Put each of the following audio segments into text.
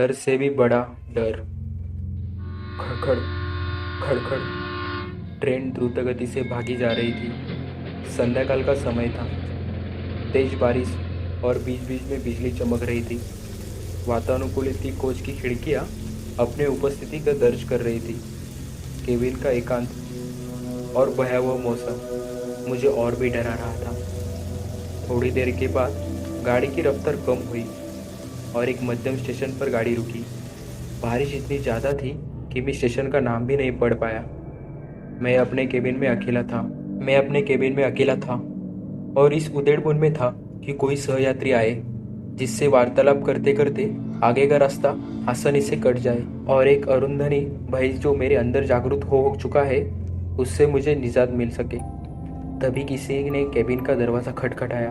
डर से भी बड़ा डर। खड़खड़ खड़खड़। ट्रेन द्रुत गति से भागी जा रही थी। संध्याकाल का समय था। तेज बारिश और बीच बीच में बिजली चमक रही थी। वातानुकूलित कोच की खिड़कियां अपने उपस्थिति का दर्ज कर रही थी। केबिन का एकांत और भयावह मौसम मुझे और भी डरा रहा था। थोड़ी देर के बाद गाड़ी की रफ्तार कम हुई और एक मध्यम स्टेशन पर गाड़ी रुकी। बारिश इतनी ज़्यादा थी कि मैं स्टेशन का नाम भी नहीं पढ़ पाया। मैं अपने केबिन में अकेला था और इस उधेड़बुन में था कि कोई सहयात्री आए, जिससे वार्तालाप करते करते आगे का रास्ता आसानी से कट जाए और एक अरुंधनी भय जो मेरे अंदर जागृत हो चुका है उससे मुझे निजात मिल सके। तभी किसी ने केबिन का दरवाज़ा खटखटाया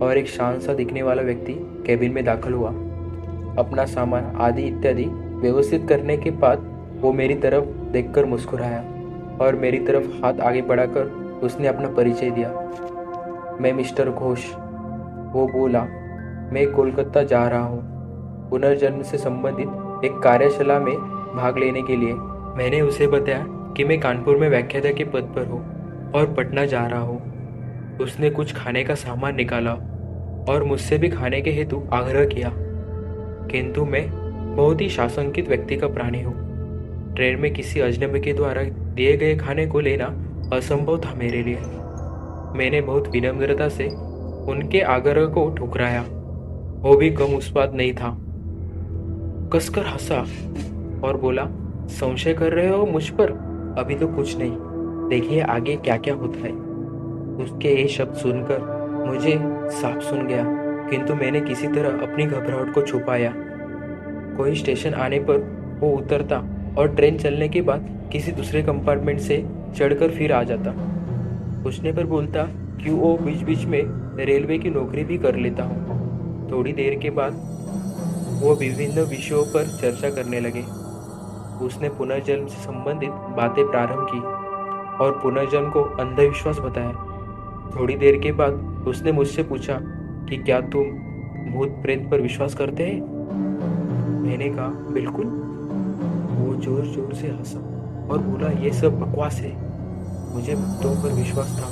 और एक शांत सा दिखने वाला व्यक्ति केबिन में दाखिल हुआ। अपना सामान आदि इत्यादि व्यवस्थित करने के बाद वो मेरी तरफ देखकर मुस्कुराया और मेरी तरफ हाथ आगे बढ़ाकर उसने अपना परिचय दिया। मैं मिस्टर घोष। वो बोला, मैं कोलकाता जा रहा हूँ पुनर्जन्म से संबंधित एक कार्यशाला में भाग लेने के लिए। मैंने उसे बताया कि मैं कानपुर में व्याख्याता के पद पर हूँ और पटना जा रहा हूँ। उसने कुछ खाने का सामान निकाला और मुझसे भी खाने के हेतु आग्रह किया, किंतु मैं बहुत ही शासंकित व्यक्ति का प्राणी हूँ। ट्रेन में किसी अजनबी के द्वारा दिए गए खाने को लेना असंभव था मेरे लिए। मैंने बहुत विनम्रता से उनके आग्रह को ठुकराया। वो भी कम उत्साह नहीं था। कसकर हंसा और बोला, संशय कर रहे हो मुझ पर? अभी तो कुछ नहीं, देखिए आगे क्या क्या होता है। उसके ये शब्द सुनकर मुझे साफ सुन गया, किंतु मैंने किसी तरह अपनी घबराहट को छुपाया। कोई स्टेशन आने पर वो उतरता और ट्रेन चलने के बाद किसी दूसरे कंपार्टमेंट से चढ़कर फिर आ जाता। पूछने पर बोलता कि वो बीच बीच में रेलवे की नौकरी भी कर लेता हूँ। थोड़ी देर के बाद वो विभिन्न विषयों पर चर्चा करने लगे। उसने पुनर्जन्म से संबंधित बातें प्रारंभ की और पुनर्जन्म को अंधविश्वास बताया। थोड़ी देर के बाद उसने मुझसे पूछा कि क्या तुम भूत प्रेत पर विश्वास करते हैं? मैंने कहा, बिल्कुल। वो जोर जोर से हंसा और बोला, ये सब बकवास है। मुझे भूतों पर विश्वास था,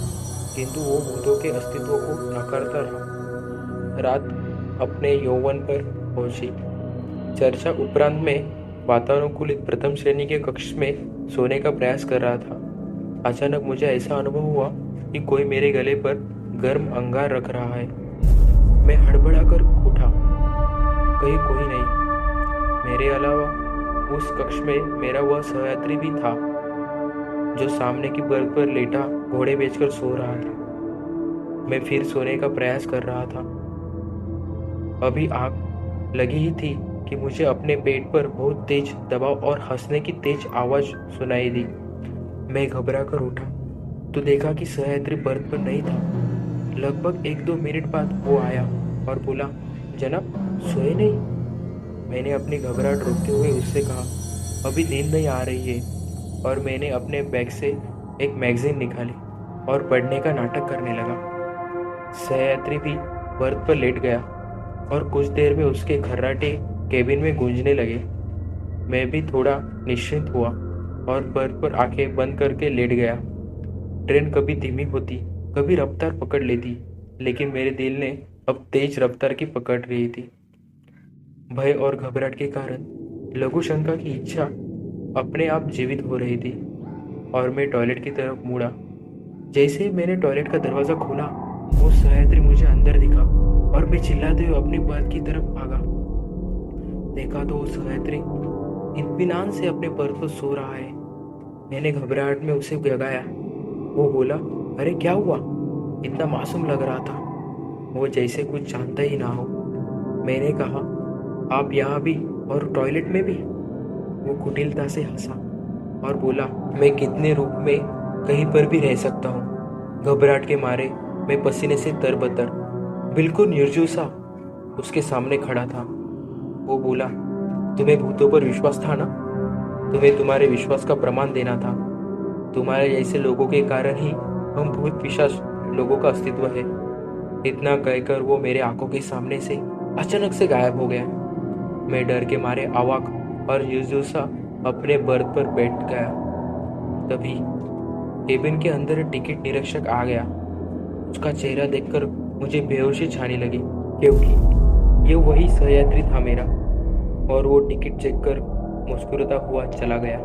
किंतु वो भूतों के अस्तित्व को नकारता रहा। रात अपने यौवन पर पहुंची। चर्चा उपरांत में वातानुकूलित प्रथम श्रेणी के कक्ष में सोने का प्रयास कर रहा था। अचानक मुझे ऐसा अनुभव हुआ कि कोई मेरे गले पर गर्म अंगार रख रहा है। मैं हड़बड़ाकर उठा। कहीं कोई नहीं। मेरे अलावा उस कक्ष में मेरा वह सहयात्री भी था जो सामने की बर्थ पर लेटा घोड़े बेचकर सो रहा था। मैं फिर सोने का प्रयास कर रहा था। अभी आंख लगी ही थी कि मुझे अपने पेट पर बहुत तेज दबाव और हंसने की तेज आवाज सुनाई दी। मैं घबरा कर उठा तो देखा कि सहयात्री बर्थ पर नहीं था। लगभग 1-2 मिनट बाद वो आया और बोला, जनाब सोए नहीं? मैंने अपनी घबराहट रोकते हुए उससे कहा, अभी नींद नहीं आ रही है। और मैंने अपने बैग से एक मैगजीन निकाली और पढ़ने का नाटक करने लगा। सहयात्री भी बर्थ पर लेट गया और कुछ देर में उसके खर्राटे केबिन में गूंजने लगे। मैं भी थोड़ा निश्चिंत हुआ और बर्थ पर आंखें बंद करके लेट गया। ट्रेन कभी धीमी होती, कभी रफ्तार पकड़ लेती, लेकिन मेरे दिल ने अब तेज रफ्तार की पकड़ रही थी। भय और घबराहट के कारण लघु शंका की इच्छा अपने आप जीवित हो रही थी और मैं टॉयलेट की तरफ मुड़ा। जैसे ही मैंने टॉयलेट का दरवाज़ा खोला, वो सहयात्री मुझे अंदर दिखा और मैं चिल्लाते हुए अपनी बर्थ की तरफ भागा। देखा तो वो सहयात्री इत्मीनान से अपने बर्थ पर सो रहा है। मैंने घबराहट में उसे जगाया। वो बोला, अरे क्या हुआ? इतना मासूम लग रहा था। वो जैसे कुछ जानता ही ना हो। मैंने कहा, आप यहाँ भी और टॉयलेट में भी? वो कुटिलता से हंसा और बोला, मैं कितने रूप में कहीं पर भी रह सकता हूँ। घबराहट के मारे मैं पसीने से तरबतर, बिल्कुल निर्जीव सा उसके सामने खड़ा था। वो बोला, तुम्हें भूतों पर विश्वास था ना? तुम्हें तुम्हारे विश्वास का प्रमाण देना था। तुम्हारे जैसे लोगों के कारण ही हम भूत पिशाच लोगों का अस्तित्व है। इतना कहकर वो मेरे आंखों के सामने से अचानक से गायब हो गया। मैं डर के मारे अवाक और युजुसा अपने बर्थ पर बैठ गया। तभी केबिन के अंदर टिकट निरीक्षक आ गया। उसका चेहरा देखकर मुझे बेहोशी छाने लगी, क्योंकि ये वही सहयात्री था मेरा, और वो टिकट चेक कर मुस्कुराता हुआ चला गया।